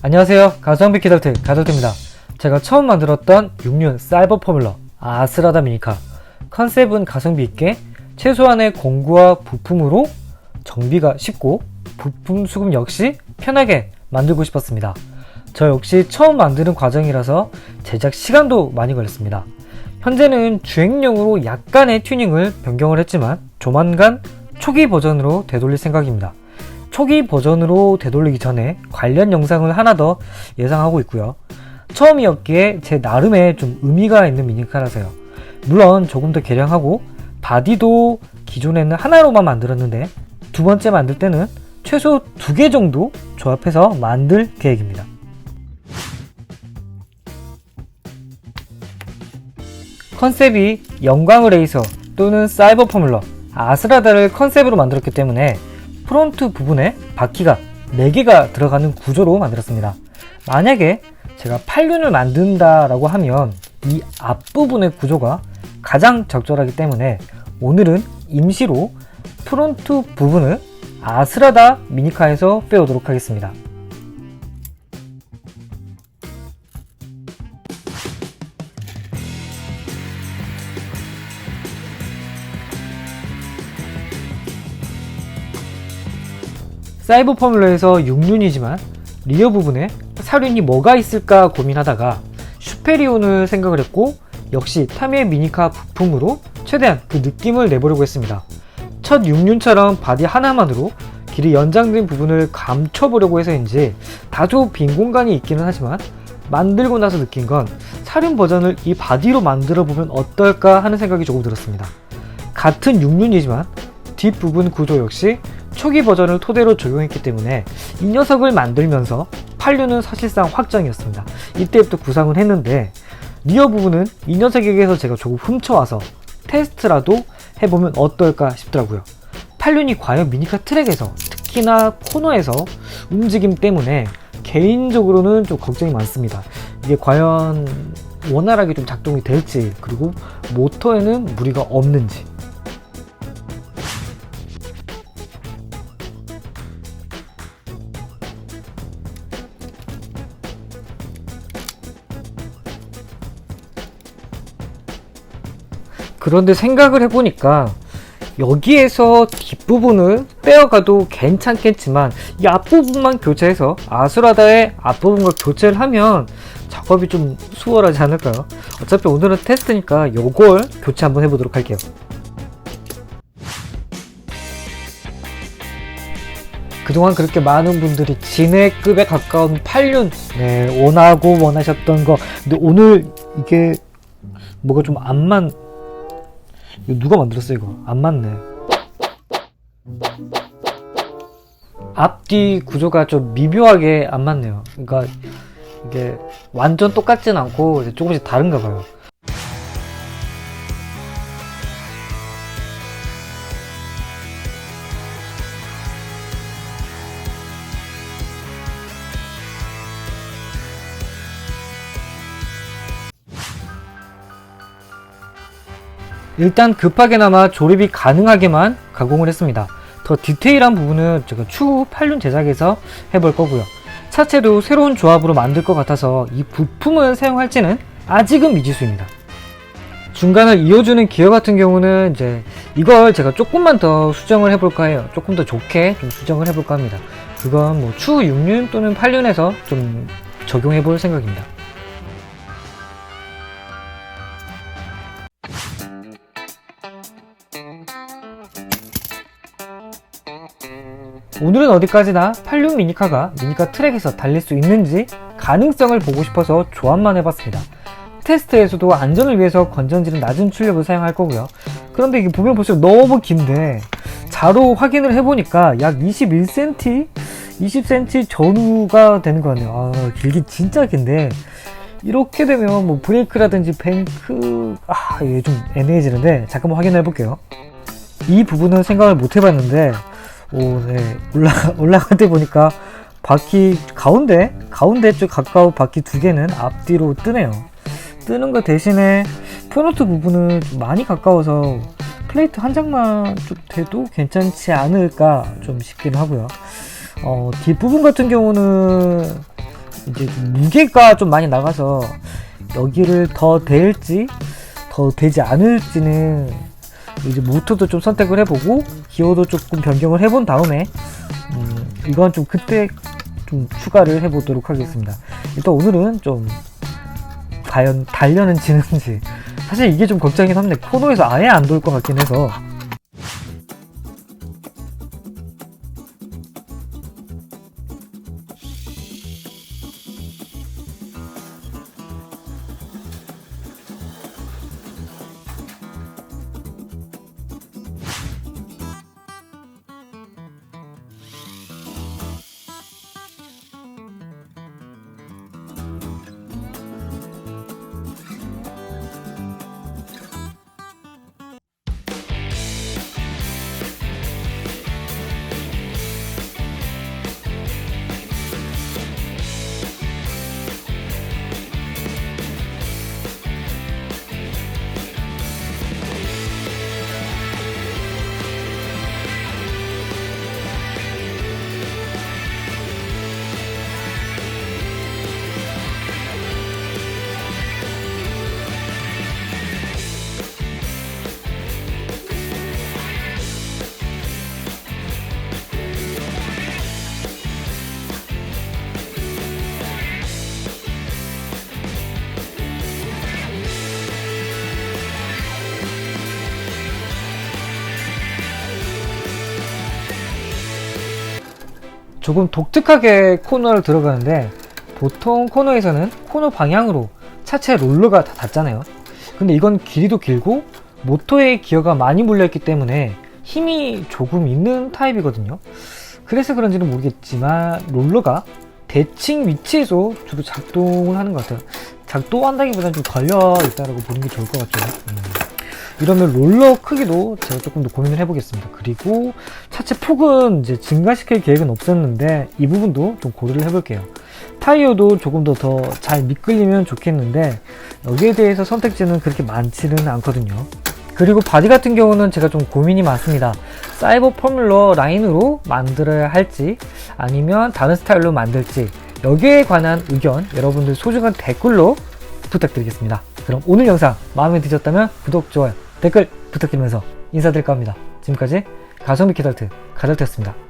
안녕하세요, 가성비 키덜트 가덜트입니다. 제가 처음 만들었던 6륜 사이버 포뮬러 아스라다 미니카, 컨셉은 가성비 있게 최소한의 공구와 부품으로 정비가 쉽고 부품 수급 역시 편하게 만들고 싶었습니다. 저 역시 처음 만드는 과정이라서 제작 시간도 많이 걸렸습니다. 현재는 주행용으로 약간의 튜닝을 변경을 했지만 조만간 초기 버전으로 되돌릴 생각입니다. 초기 버전으로 되돌리기 전에 관련 영상을 하나 더 예상하고 있고요. 처음이었기에 제 나름의 좀 의미가 있는 미니카라서요. 물론 조금 더 개량하고 바디도 기존에는 하나로만 만들었는데 두 번째 만들 때는 최소 2개 정도 조합해서 만들 계획입니다. 컨셉이 영광의 레이서 또는 사이버 포뮬러 아스라다를 컨셉으로 만들었기 때문에 프론트 부분에 바퀴가 4개가 들어가는 구조로 만들었습니다. 만약에 제가 8륜을 만든다라고 하면 이 앞부분의 구조가 가장 적절하기 때문에 오늘은 임시로 프론트 부분을 아스라다 미니카에서 빼오도록 하겠습니다. 사이버 포뮬러에서 6륜이지만 리어 부분에 4륜이 뭐가 있을까 고민하다가 슈페리온을 생각을 했고 역시 타미의 미니카 부품으로 최대한 그 느낌을 내보려고 했습니다. 첫 6륜처럼 바디 하나만으로 길이 연장된 부분을 감춰보려고 해서인지 다소 빈 공간이 있기는 하지만 만들고 나서 느낀 건 4륜 버전을 이 바디로 만들어 보면 어떨까 하는 생각이 조금 들었습니다. 같은 6륜이지만 뒷부분 구조 역시 초기 버전을 토대로 적용했기 때문에 이 녀석을 만들면서 8륜은 사실상 확정이었습니다. 이때부터 구상을 했는데 리어 부분은 이 녀석에게서 제가 조금 훔쳐와서 테스트라도 해보면 어떨까 싶더라고요. 8륜이 과연 미니카 트랙에서 특히나 코너에서 움직임 때문에 개인적으로는 좀 걱정이 많습니다. 이게 과연 원활하게 좀 작동이 될지, 그리고 모터에는 무리가 없는지. 그런데 생각을 해보니까 여기에서 뒷부분을 빼어가도 괜찮겠지만 이 앞부분만 교체해서 아스라다의 앞부분과 교체를 하면 작업이 좀 수월하지 않을까요? 어차피 오늘은 테스트니까 요걸 교체 한번 해보도록 할게요. 그동안 그렇게 많은 분들이 진해급에 가까운 8륜 원하고 원하셨던 거, 근데 오늘 이게 뭐가 좀 이거 누가 만들었어? 이거 안 맞네. 앞뒤 구조가 좀 미묘하게 안 맞네요. 그러니까 이게 완전 똑같진 않고 이제 조금씩 다른가 봐요. 일단 급하게나마 조립이 가능하게만 가공을 했습니다. 더 디테일한 부분은 제가 추후 8륜 제작에서 해볼 거고요. 차체도 새로운 조합으로 만들 것 같아서 이 부품을 사용할지는 아직은 미지수입니다. 중간을 이어주는 기어 같은 경우는 이제 이걸 제가 조금만 더 수정을 해볼까 해요. 조금 더 좋게 좀 수정을 해볼까 합니다. 그건 뭐 추후 6륜 또는 8륜에서 좀 적용해볼 생각입니다. 오늘은 어디까지나 8륜 미니카가 미니카 트랙에서 달릴 수 있는지 가능성을 보고 싶어서 조합만 해봤습니다. 테스트에서도 안전을 위해서 건전지는 낮은 출력을 사용할 거고요. 그런데 이게 보면 볼수록 너무 긴데 자로 확인을 해보니까 약 21cm? 20cm 전후가 되는 것 같네요. 길기 진짜 긴데 이렇게 되면 뭐 브레이크라든지 뱅크 이게 좀 애매해지는데 잠깐만 확인해 볼게요. 이 부분은 생각을 못 해봤는데 올라갈 때 보니까 바퀴 가운데 쪽 가까운 바퀴 2개는 앞뒤로 뜨네요. 뜨는 거 대신에 프론트 부분은 좀 많이 가까워서 플레이트 한 장만 좀 돼도 괜찮지 않을까 좀 싶긴 하고요. 뒷부분 같은 경우는 이제 좀 무게가 좀 많이 나가서 여기를 더 댈지 더 되지 않을지는 이제 모터도 좀 선택을 해보고 기어도 조금 변경을 해본 다음에 이건 좀 그때 좀 추가를 해보도록 하겠습니다. 일단 오늘은 좀 과연 달려는 지는지 사실 이게 좀 걱정이긴 한데 코너에서 아예 안 돌 것 같긴 해서. 조금 독특하게 코너를 들어가는데 보통 코너에서는 코너 방향으로 차체 롤러가 다 닿잖아요. 근데 이건 길이도 길고 모터에 기어가 많이 물려있기 때문에 힘이 조금 있는 타입이거든요. 그래서 그런지는 모르겠지만 롤러가 대칭 위치에서 주로 작동을 하는 것 같아요. 작동한다기보다는 좀 걸려있다라고 보는 게 좋을 것 같죠. 이러면 롤러 크기도 제가 조금 더 고민을 해보겠습니다. 그리고 차체 폭은 이제 증가시킬 계획은 없었는데 이 부분도 좀 고려를 해볼게요. 타이어도 조금 더 잘 미끌리면 좋겠는데 여기에 대해서 선택지는 그렇게 많지는 않거든요. 그리고 바디 같은 경우는 제가 좀 고민이 많습니다. 사이버 포뮬러 라인으로 만들어야 할지 아니면 다른 스타일로 만들지 여기에 관한 의견 여러분들 소중한 댓글로 부탁드리겠습니다. 그럼 오늘 영상 마음에 드셨다면 구독, 좋아요, 댓글 부탁드리면서 인사드릴까 합니다. 지금까지 가성비 키덜트 가덜트였습니다.